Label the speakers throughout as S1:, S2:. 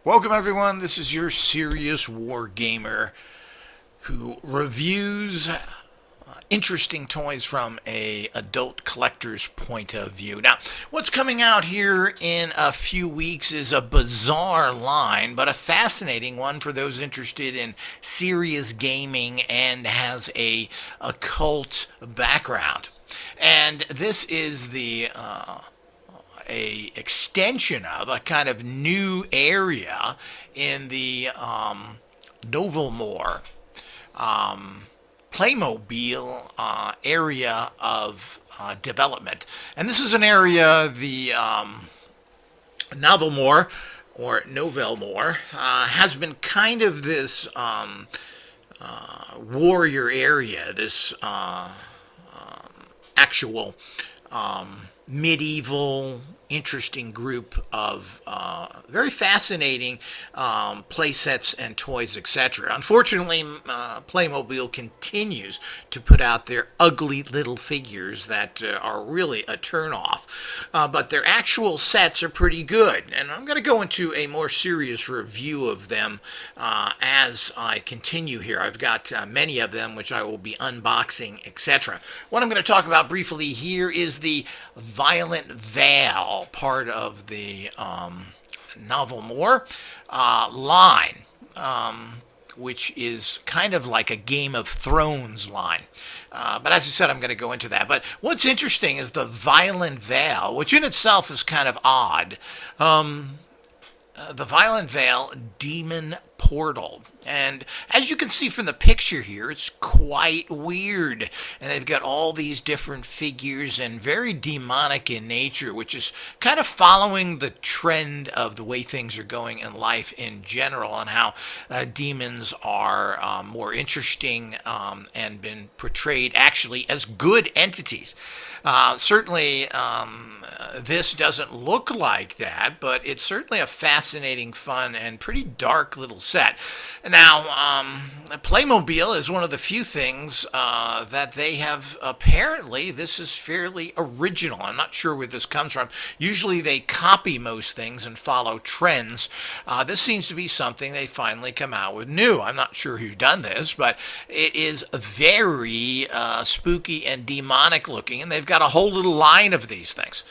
S1: Welcome everyone, this is your serious war gamer who reviews interesting toys from a adult collector's point of view. Now, what's coming out here in a few weeks is a bizarre line, but a fascinating one for those interested in serious gaming and has a occult background. And this is a extension of a kind of new area in the Novelmore Playmobil area of development. And this is an area, the Novelmore or Novelmore, has been kind of this warrior area, this actual medieval interesting group of very fascinating play sets and toys, etc. Unfortunately, Playmobil continues to put out their ugly little figures that are really a turnoff. But their actual sets are pretty good, and I'm going to go into a more serious review of them as I continue here. I've got many of them which I will be unboxing, etc. What I'm going to talk about briefly here is the Voilet Vale, part of the Novelmore line, which is kind of like a Game of Thrones line. But as I said, I'm going to go into that. But what's interesting is the Voilet Vale, which in itself is kind of odd. The Voilet Vale Demon portal. And as you can see from the picture here, it's quite weird. And they've got all these different figures and very demonic in nature, which is kind of following the trend of the way things are going in life in general, and how demons are more interesting and been portrayed actually as good entities. Certainly, this doesn't look like that, but it's certainly a fascinating, fun, and pretty dark little set. Now, Playmobil is one of the few things that they have, apparently, this is fairly original. I'm not sure where this comes from. Usually they copy most things and follow trends. This seems to be something they finally come out with new. I'm not sure who's done this, but it is very spooky and demonic looking, and they've got a whole little line of these things.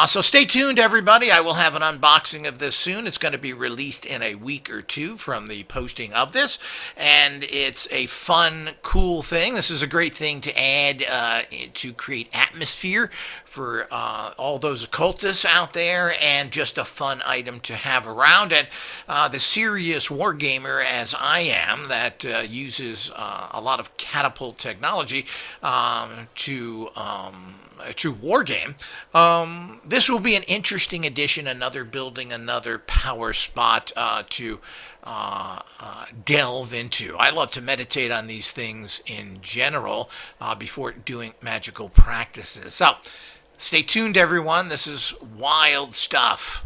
S1: So stay tuned, everybody. I will have an unboxing of this soon. It's going to be released in a week or two from the posting of this, and it's a fun, cool thing. This is a great thing to add to create atmosphere for all those occultists out there, and just a fun item to have around. And the serious wargamer, as I am, that uses a lot of catapult technology to a true war game. This will be an interesting addition, another building, another power spot to delve into. I love to meditate on these things in general before doing magical practices. So stay tuned, everyone. This is wild stuff.